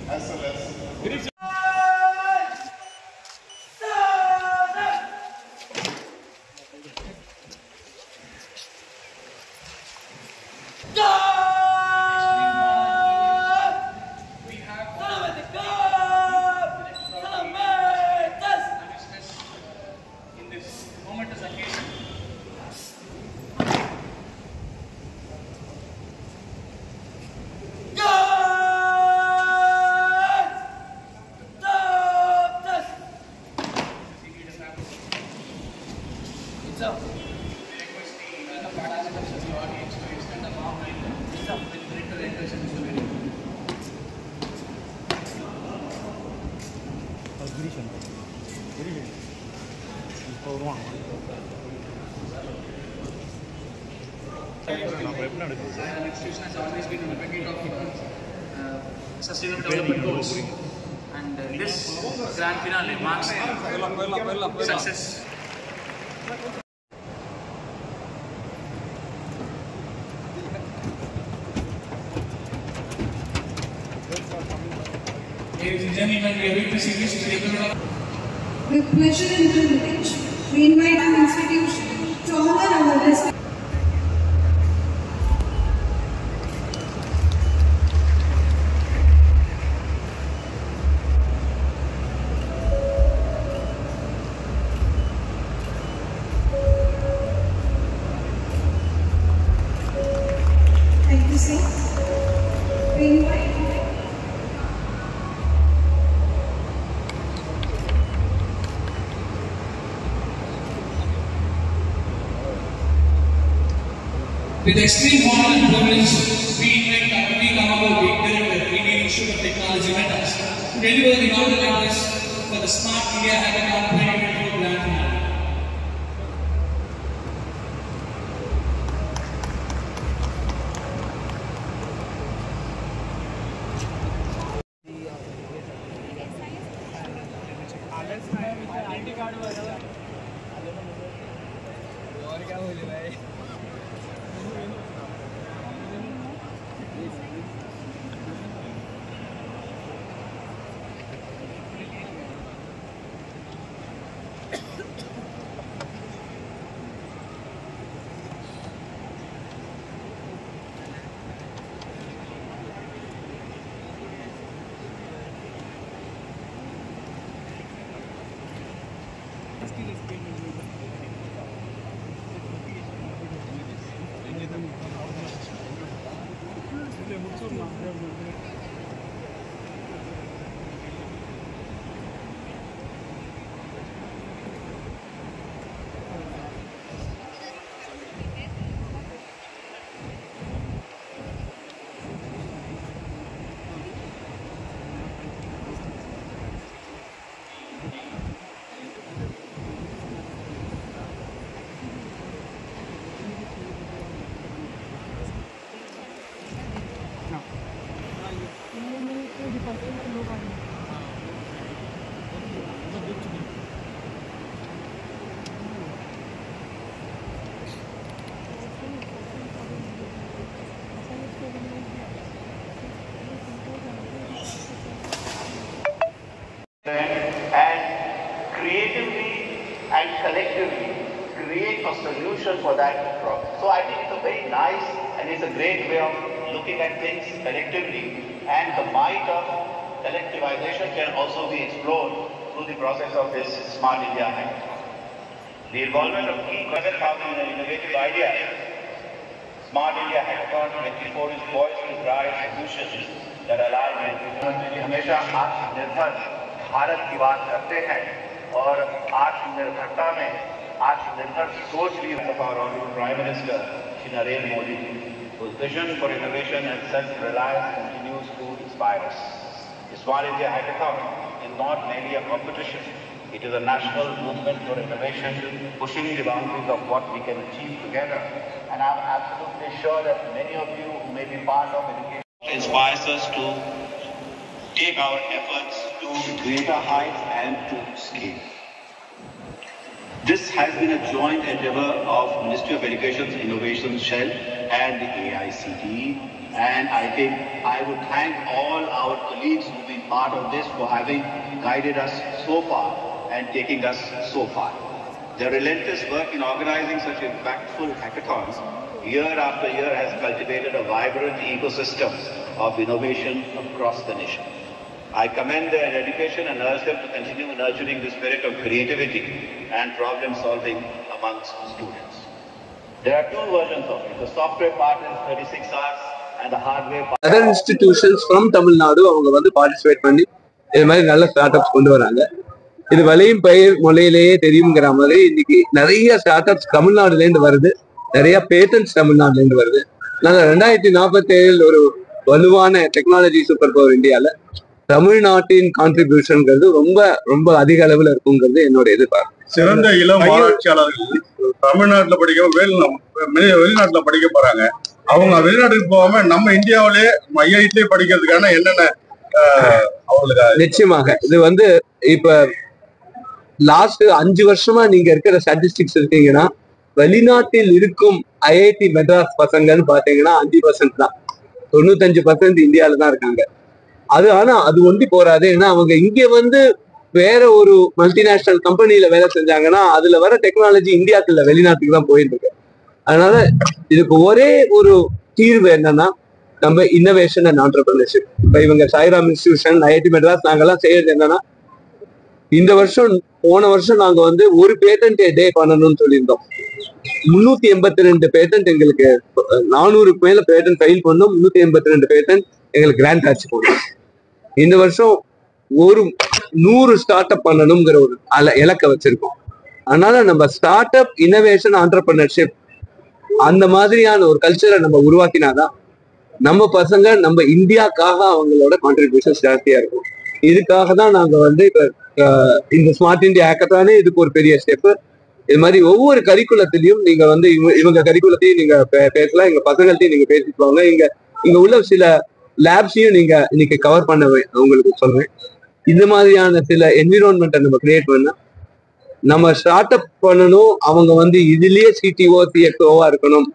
as well as Our institution has always been an advocate of sustainable development goals, and this grand finale marks the success. Ladies and gentlemen, we are going to see this together. With pleasure and privilege, we invite our institution to honor our respect. Thank you, sir. We invite with extreme honor and privilege, we invite Dr. V. Kamagovi, Director, Indian Institute of Technology, Madras, to deliver the inaugural address for the Smart India Hackathon 2024 Grand Finale. And creatively and collectively create a solution for that problem. So I think it's a very nice and it's a great way of looking at things collectively, and the might of collectivization can also be explored through the process of this Smart India Hackathon. The involvement of key 7,000 innovative ideas. Smart India Hackathon 24 is poised to drive solutions that align with प्रधानमंत्री हमेशा आत्मनिर्भर भारत की बात करते हैं और आत्मनिर्भरता में आत्मनिर्भर सोच भी of our honorable Prime Minister Shri Narendra Modi, whose vision for innovation and self-reliance continues to inspire us. The Smart India Hackathon is not merely a competition. It is a national movement for innovation, pushing the boundaries of what we can achieve together. And I'm absolutely sure that many of you who may be part of education inspires us to take our efforts to greater heights and to scale. This has been a joint endeavor of Ministry of Education's Innovation Shell and the AICTE. And I think I would thank all our colleagues who've been part of this for having guided us so far and taking us so far. Their relentless work in organizing such impactful hackathons year after year has cultivated a vibrant ecosystem of innovation across the nation. I commend their dedication and urge them to continue nurturing the spirit of creativity and problem solving amongst students. There are two versions of it. The software part is 36 hours and the hardware part. Other institutions from Tamil Nadu அவங்க வந்து participate பண்ணி இது மாதிரி நல்ல start ups கொண்டு வராங்க. இது வலையும் பயிர் மொழியிலேயே தெரியுங்கிற மாதிரி இன்னைக்கு நிறைய ஸ்டார்ட் அப்ஸ் தமிழ்நாடுல இருந்து வருது, நிறைய பேட்டன்ஸ் தமிழ்நாடுல இருந்து வருது. நாங்க 2047 ஒரு வலுவான டெக்னாலஜி சூப்பர் பவர் இந்தியால தமிழ்நாட்டின் கான்ட்ரிபியூஷன்ங்கிறது ரொம்ப ரொம்ப அதிக அளவுல இருக்குங்கிறது என்னோட எதிர்பார்ப்பு. சிறந்த இளம் ஆராய்ச்சியாளர்கள் தமிழ்நாட்டுல படிக்க வெளிநாட்டுல படிக்க போறாங்க. அவங்க வெளிநாட்டுக்கு போகாம நம்ம இந்தியாவிலேயே ஐஐடி படிக்கிறதுக்கான என்னென்ன அவங்களுக்கு நிச்சயமாக இது வந்து இப்ப லாஸ்ட் 5 வருஷமா நீங்க இருக்கிற ஸ்டாட்டிஸ்டிக்ஸ் இருக்கீங்கன்னா வெளிநாட்டில் இருக்கும் ஐஐடி மெட்ராஸ் பசங்கன்னு பாத்தீங்கன்னா 5% தான், 95% இந்தியாவில தான் இருக்காங்க. அது ஆனா அது ஒண்டி போறாது. ஏன்னா அவங்க இங்க வந்து வேற ஒரு மல்டிநேஷனல் கம்பெனில வேலை செஞ்சாங்கன்னா அதுல வர டெக்னாலஜி இந்தியாக்குள்ள வெளிநாட்டுக்கு தான் போயிட்டு இருக்கு. அதனால இதுக்கு ஒரே ஒரு தீர்வு என்னன்னா நம்ம இன்னோவேஷன் அண்ட் ஆண்டர்பிரினர்ஷிப். இப்ப இவங்க சாய்ராம் இன்ஸ்டிடியூஷன், ஐஐடி மெட்ராஸ் நாங்கெல்லாம் செய்யறது என்னன்னா இந்த வருஷம் போன வருஷம் நாங்க வந்து ஒரு பேட்டன்ட் டே பண்ணணும்னு சொல்லியிருந்தோம். 382 பேட்டன்ட் எங்களுக்கு 400க்கு மேல பேட்டன்ட் ஃபைல் பண்ணோம். 382 பேட்டன்ட் எங்களுக்கு கிராண்ட் ஆச்சு போனோம். இந்த வருஷம் ஒரு 100 ஸ்டார்ட் அப் பண்ணணுங்கிற ஒரு இலக்கை வச்சிருக்கோம். அதனால நம்ம ஸ்டார்ட் அப் இன்னோவேஷன் ஆண்டர்பிரினர்ஷிப் அந்த மாதிரியான ஒரு கல்ச்சரை நம்ம உருவாக்கினாதான் நம்ம பசங்க நம்ம இந்தியாக்காக அவங்களோட கான்ட்ரிபியூஷன் ஜாஸ்தியா இருக்கும். இதுக்காக தான் நாங்க வந்து இப்ப இந்த ஸ்மார்ட் இந்தியா ஹேக்கத்தானே இதுக்கு ஒரு பெரிய ஸ்டெப். இது மாதிரி ஒவ்வொரு கரிக்குலத்திலையும் நீங்க வந்து இவங்க கரிக்குலத்தையும் நீங்க பேசலாம், எங்க பசங்கள்ட்டையும் நீங்க பேசிக்குவாங்க. இங்க உள்ள சில லேப்ஸையும் நீங்க இன்னைக்கு கவர் பண்ண உங்களுக்கு சொல்றேன். இந்த மாதிரியான சில என்விரான்மெண்ட்டை நம்ம கிரியேட் பண்ணா நம்ம ஸ்டார்ட் அப் பண்ணணும். அவங்க வந்து இதுலயே சிடிஓ சிஎக்ஓவா இருக்கணும்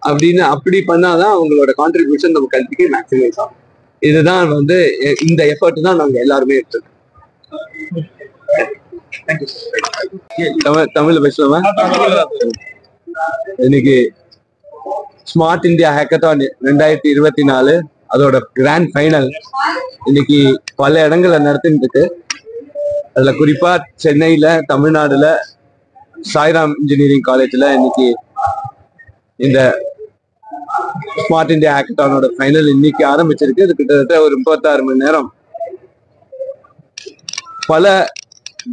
அப்படின்னு அப்படி பண்ணாதான் அவங்களோட கான்ட்ரிபியூஷன் நம்ம கல்விக்கு மேக்சிமைஸ் ஆகும். இதுதான் வந்து இந்த எஃபர்ட் தான் நாங்க எல்லாருமே எடுத்துருக்கோம். தமிழ்ல பேசலாமா? இன்னைக்கு ஸ்மார்ட் இந்தியா ஹேக்கத்தான் 2024 அதோட கிராண்ட் ஃபைனல் இன்னைக்கு பல இடங்கள்ல நடத்திட்டு இருக்கு. அதுல குறிப்பா சென்னையில, தமிழ்நாடுல சாய்ராம் இன்ஜினியரிங் காலேஜ்ல இன்னைக்கு இந்த ஸ்மார்ட் இந்தியா ஹேக்கத்தானோட ஃபைனல் இன்னைக்கு ஆரம்பிச்சிருக்கு. இது கிட்டத்தட்ட ஒரு 36 மணி நேரம் பல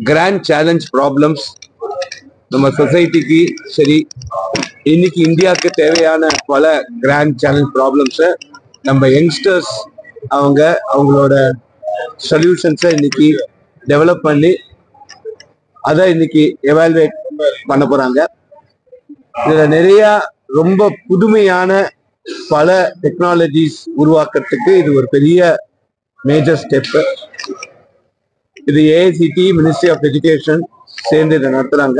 கிராண்ட் சேலஞ்ச் ப்ராப்ளம்ஸ் நம்ம சொசைட்டிக்கு சரி, இன்னைக்கு இந்தியாவுக்கு தேவையான பல கிராண்ட் சேலஞ்ச் ப்ராப்ளம்ஸை நம்ம யங்ஸ்டர்ஸ் அவங்களோட சொல்யூஷன்ஸை இன்னைக்கு டெவலப் பண்ணி அதை இன்னைக்கு எவாலுவேட் பண்ண போறாங்க. இதுல நிறைய ரொம்ப புதுமையான பல டெக்னாலஜிஸ் உருவாக்குறதுக்கு இது ஒரு பெரிய மேஜர் ஸ்டெப். இது ஏஐசிடி, மினிஸ்ட்ரி ஆஃப் எஜுகேஷன் சேர்ந்து இதை நடத்துறாங்க.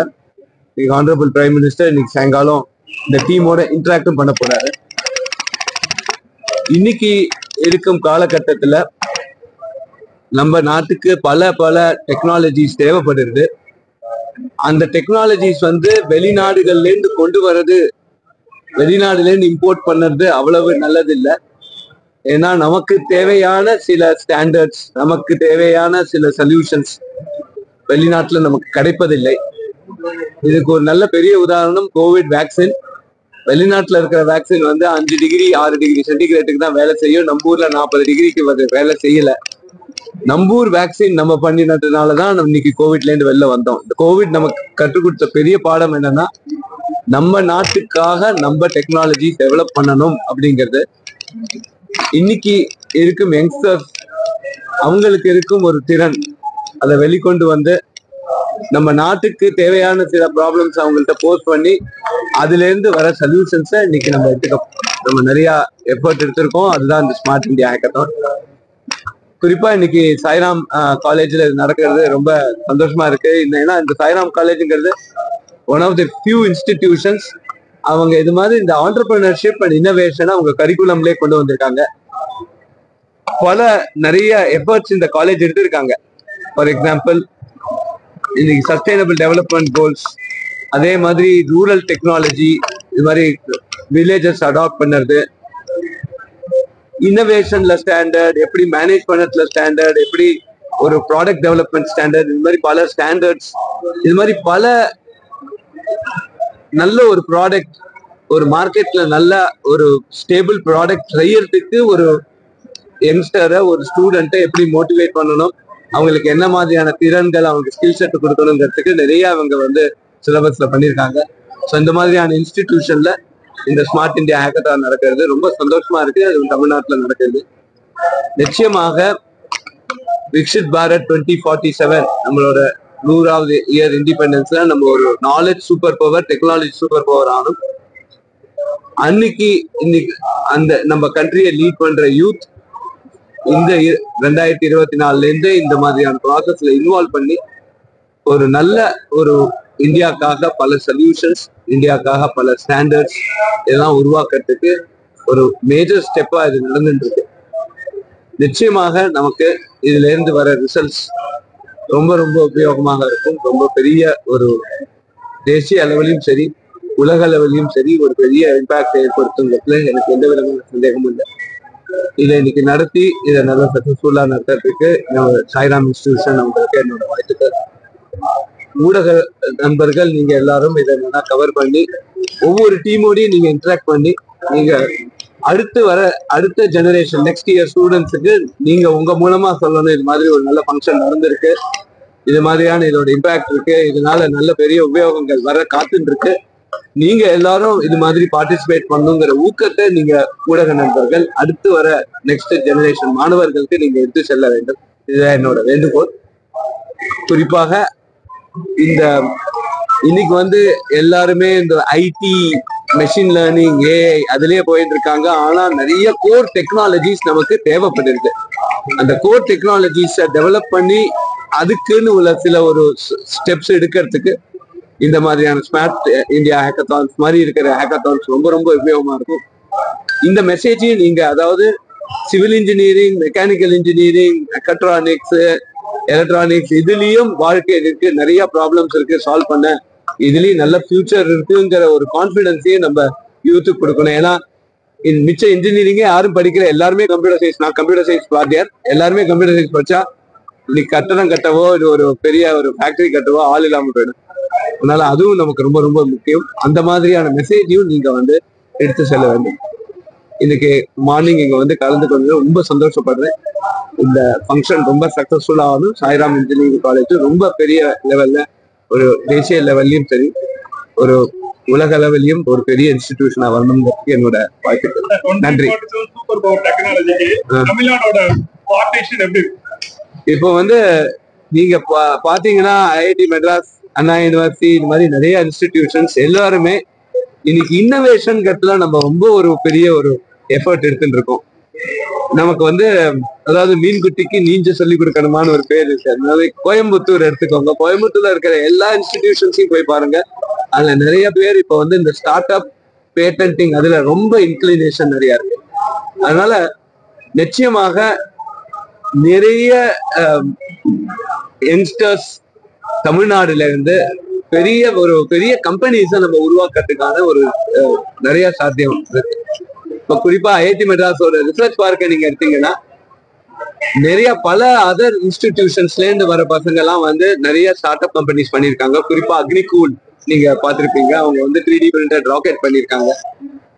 இன்னைக்கு ஆனரபிள் பிரைம் மினிஸ்டர் இன்னைக்கு சாயங்காலம் இந்த டீமோட இன்டராக்டும் பண்ண போறாரு. இன்னைக்கு இருக்கும் காலகட்டத்துல நம்ம நாட்டுக்கு பல பல டெக்னாலஜிஸ் தேவைப்படுது. அந்த டெக்னாலஜிஸ் வந்து வெளிநாடுகள்ல இருந்து கொண்டு வர்றது, வெளிநாடுல இருந்து இம்போர்ட் பண்ணுறது அவ்வளவு நல்லது இல்லை. ஏன்னா நமக்கு தேவையான சில ஸ்டாண்டர்ட்ஸ், நமக்கு தேவையான சில சொல்யூஷன்ஸ் வெளிநாட்டுல நமக்கு கிடைப்பதில்லை. இதுக்கு ஒரு நல்ல பெரிய உதாரணம் கோவிட் வேக்சின். வெளிநாட்டுல இருக்கிற வேக்சின் வந்து 5 டிகிரி 6 டிகிரி சென்டிகிரேட்டுக்கு தான் வேலை செய்யும். நம்ம ஊர்ல 40 டிகிரிக்கு வேலை செய்யல. நம்பூர் வேக்சின் நம்ம பண்ணினதுனாலதான் நம்ம இன்னைக்கு கோவிட்ல இருந்து வெளில வந்தோம். இந்த கோவிட் நமக்கு கற்றுக் கொடுத்த பெரிய பாடம் என்னன்னா, நம்ம நாட்டுக்காக நம்ம டெக்னாலஜி டெவலப் பண்ணணும் அப்படிங்கிறது. இன்னைக்கு இருக்கும் யங்ஸ்டர்ஸ் அவங்களுக்கு இருக்கும் ஒரு திறன், அதை வெளிக்கொண்டு வந்து நம்ம நாட்டுக்கு தேவையான சில ப்ராப்ளம்ஸ் அவங்கள்ட்ட போஸ்ட் பண்ணி அதுல இருந்து வர சொல்யூஷன்ஸை இன்னைக்கு நம்ம நிறைய எஃபர்ட் எடுத்திருக்கோம். அதுதான் இந்த ஸ்மார்ட் இந்தியா ஹேக்கத்தான். குறிப்பா இன்னைக்கு சாய்ராம் காலேஜ்ல நடக்கிறது ரொம்ப சந்தோஷமா இருக்கு. ஏன்னா இந்த சாய்ராம் காலேஜுங்கிறது one of the few institutions அவங்க இது மாதிரி இந்த ஆண்டர்பிரினர்ஷிப் அண்ட் இன்னோவேஷனை அவங்க கரிக்குலம்லேயே கொண்டு வந்திருக்காங்க. பல நிறைய எஃபர்ட்ஸ் இந்த காலேஜ் எடுத்திருக்காங்க. ஃபார் எக்ஸாம்பிள் இன்னைக்கு சஸ்டைனபிள் டெவலப்மெண்ட் கோல்ஸ், அதே மாதிரி ரூரல் டெக்னாலஜி, இது மாதிரி வில்லேஜஸ் அடாப்ட் பண்ணுறது, இன்னோவேஷன்ல ஸ்டாண்டர்ட், எப்படி மேனேஜ் பண்ணதுல ஸ்டாண்டர்ட், எப்படி ஒரு ப்ராடக்ட் டெவலப்மெண்ட் ஸ்டாண்டர்ட், இது மாதிரி பல ஸ்டாண்டர்ட்ஸ், இது மாதிரி பல நல்ல ஒரு ப்ராடக்ட் ஒரு மார்க்கெட்ல நல்ல ஒரு ஸ்டேபிள் ப்ராடக்ட் செய்யறதுக்கு ஒரு யங்ஸ்டரை ஒரு ஸ்டூடெண்ட்டை எப்படி மோட்டிவேட் பண்ணணும், அவங்களுக்கு என்ன மாதிரியான திறன்கள், அவங்களுக்கு ஸ்கில் செட் கொடுக்கணுங்கிறதுக்கு நிறைய அவங்க வந்து சிலபஸ்ல பண்ணியிருக்காங்க. ஸோ இந்த மாதிரியான இன்ஸ்டிடியூஷன்ல இந்த ஸ்மார்ட் இந்தியா ஹேக்கத்தான் நடக்கிறது ரொம்ப சந்தோஷமா இருக்கு. அது தமிழ்நாட்டில் நடக்கிறது. நிச்சயமாக விக்ஷித் பாரத் 2047 நம்மளோட 100வது இயர் இண்டிபெண்டன்ஸ்ல நம்ம ஒரு knowledge super power, technology super power ஆகும். இன்னைக்கு அந்த நம்ம கண்ட்ரியை லீட் பண்ற யூத் இந்த 2024ல இருந்து இந்த மாதிரியான ப்ராசஸ்ல இன்வால்வ் பண்ணி ஒரு நல்ல ஒரு இந்தியாக்காக பல சொல்யூஷன்ஸ், இந்தியாக்காக பல ஸ்டாண்டர்ட்ஸ் இதெல்லாம் உருவாக்குறதுக்கு ஒரு மேஜர் ஸ்டெப்பா இது நடந்துட்டு இருக்கு. நிச்சயமாக நமக்கு இதுல இருந்து வர ரிசல்ட்ஸ் ரொம்ப ரொம்ப உபயோகமாக இருக்கும். ரொம்ப பெரிய ஒரு தேசிய அளவிலையும் சரி, உலக அளவிலையும் சரி ஒரு பெரிய இம்பாக்ட் ஏற்படுத்துங்கிறதுல எனக்கு எந்த விதமான சந்தேகமும் இல்லை. இதை இன்னைக்கு நடத்தி இதை நல்லா சக்சஸ்ஃபுல்லா நடத்துறதுக்கு நம்ம சாய்ராம் இன்ஸ்டிடியூஷன் அவங்களுக்கு என்னோட வாழ்த்துக்கள். ஊடக நண்பர்கள் நீங்க எல்லாரும் இதை நல்லா கவர் பண்ணி ஒவ்வொரு டீமோடையும் நீங்க இன்டராக்ட் பண்ணி நீங்க அடுத்த ஜெனரேஷன் நெக்ஸ்ட் இயர் ஸ்டூடெண்ட்ஸுக்கு நீங்க உங்க மூலமா சொல்லணும், இது மாதிரி ஒரு நல்ல ஃபங்க்ஷன் நடந்திருக்கு, இது மாதிரியான இதோட இம்பாக்ட் இருக்கு, இதனால நல்ல பெரிய உபயோகங்கள் வர காத்துட்டு இருக்கு, நீங்க எல்லாரும் இது மாதிரி பார்ட்டிசிபேட் பண்ணுங்கிற ஊக்கத்தை நீங்க ஊடக நண்பர்கள் அடுத்து வர நெக்ஸ்ட் ஜெனரேஷன் மாணவர்களுக்கு நீங்க எடுத்து செல்ல வேண்டும். இதுதான் என்னோட வேண்டுகோள். குறிப்பாக இந்த இன்னைக்கு வந்து எல்லாருமே இந்த ஐடி, மெஷின் லேர்னிங், ஏஐ அதுலயே போயிட்டு இருக்காங்க. ஆனா நிறைய கோர் டெக்னாலஜிஸ் நமக்கு தேவைப்படுது. அந்த கோர் டெக்னாலஜிஸை டெவலப் பண்ணி அதுக்குன்னு உள்ள சில ஒரு ஸ்டெப்ஸ் எடுக்கிறதுக்கு இந்த மாதிரியான ஸ்மார்ட் இந்தியா ஹேக்கத்தான்ஸ் மாதிரி இருக்கிற ஹேக்கத்தான்ஸ் ரொம்ப ரொம்ப உபயோகமா இருக்கும். இந்த மெசேஜையும் நீங்க, அதாவது civil engineering, mechanical engineering, mechatronics, electronics இதுலயும் வாழ்க்கை இருக்கு, நிறைய ப்ராப்ளம்ஸ் இருக்கு சால்வ் பண்ண, இதுலயும் நல்ல ஃபியூச்சர் இருக்குங்கிற ஒரு கான்பிடன்ஸையும் நம்ம யூத்துக்கு கொடுக்கணும். ஏன்னா மிச்ச இன்ஜினியரிங்கே யாரும் படிக்கிற, எல்லாருமே கம்ப்யூட்டர் சயின்ஸ், நான் கம்ப்யூட்டர் சயின்ஸ் வாத்தியார், எல்லாருமே கம்ப்யூட்டர் சயின்ஸ் படிச்சா இன்னைக்கு கட்டணம் கட்டவோ இது ஒரு பெரிய ஒரு ஃபேக்டரி கட்டவோ ஆள் இல்லாம போயிடும். அதனால அதுவும் நமக்கு ரொம்ப ரொம்ப முக்கியம். அந்த மாதிரியான மெசேஜையும் நீங்க வந்து எடுத்து செல்ல வேண்டும். இன்னைக்கு மார்னிங் இங்க வந்து கலந்து கொண்டு ரொம்ப சந்தோஷப்படுறேன். இந்த ஃபங்க்ஷன் ரொம்ப சக்சஸ்ஃபுல்லா ஆகும். சாய்ராம் இன்ஜினியரிங் காலேஜ் ரொம்ப பெரிய லெவல்ல, ஒரு தேசிய லெவல்லையும் சரி, ஒரு உலக அளவிலையும் ஒரு பெரிய இன்ஸ்டிடியூஷனா வரணுங்கிறதுக்கு என்னோட வாழ்த்துக்கள். நன்றி. இப்போ வந்து நீங்க பாத்தீங்கன்னா ஐஐடி மெட்ராஸ், அண்ணா யூனிவர்சிட்டி, இது மாதிரி நிறைய இன்ஸ்டிடியூஷன்ஸ் எல்லாருமே இன்னைக்கு இன்னோவேஷன்ங்கிறதுல நம்ம ரொம்ப ஒரு பெரிய ஒரு எஃபர்ட் எடுத்துட்டு இருக்கோம். நமக்கு வந்து அதாவது மீன்குட்டிக்கு நீஞ்ச சொல்லி கொடுக்கணுமான்னு ஒரு பேர் இருக்கு. அதனால கோயம்புத்தூர் எடுத்துக்கோங்க, கோயம்புத்தூர்ல இருக்கிற எல்லா இன்ஸ்டிடியூஷன்ஸையும் போய் பாருங்க. அதுல நிறைய பேர் இப்போ வந்து இந்த ஸ்டார்ட் அப், பேட்டன்டிங் அதுல ரொம்ப இன்க்ளினேஷன் நிறைய இருக்கு. அதனால நிச்சயமாக நிறைய யங்ஸ்டர்ஸ் தமிழ்நாடுல இருந்து பெரிய கம்பெனிஸை நம்ம உருவாக்குறதுக்கான ஒரு நிறைய சாத்தியம் இருக்கு. இப்ப குறிப்பா ஐஐடி மெட்ராஸோட ரிசர்ச் பார்க்க நீங்க எடுத்தீங்கன்னா நிறைய பல அதர் இன்ஸ்டிடியூஷன்ஸ்ல இருந்து வர பசங்க எல்லாம் வந்து நிறைய ஸ்டார்ட் அப் கம்பெனிஸ் பண்ணிருக்காங்க. குறிப்பா அக்னிகூல் நீங்க பாத்திருப்பீங்க, அவங்க வந்து 3D பிரிண்டட் ராக்கெட் பண்ணிருக்காங்க.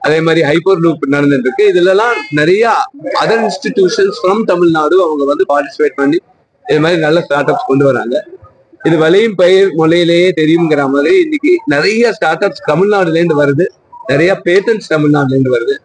அதே மாதிரி ஹைப்பர் லூப் நடந்துட்டு இருக்கு. இதுலலாம் நிறைய அதர் இன்ஸ்டிடியூஷன்ஸ் ஃப்ரம் தமிழ்நாடு அவங்க வந்து பார்ட்டிசிபேட் பண்ணி இது மாதிரி நல்ல ஸ்டார்ட் அப்ஸ் கொண்டு வராங்க. இது விளையும் பயிர் மொழியிலேயே தெரியுங்கிற மாதிரி இன்னைக்கு நிறைய ஸ்டார்ட் அப்ஸ் தமிழ்நாடுல இருந்து வருது, நிறைய பேட்டன்ஸ் தமிழ்நாடுல இருந்து வருது.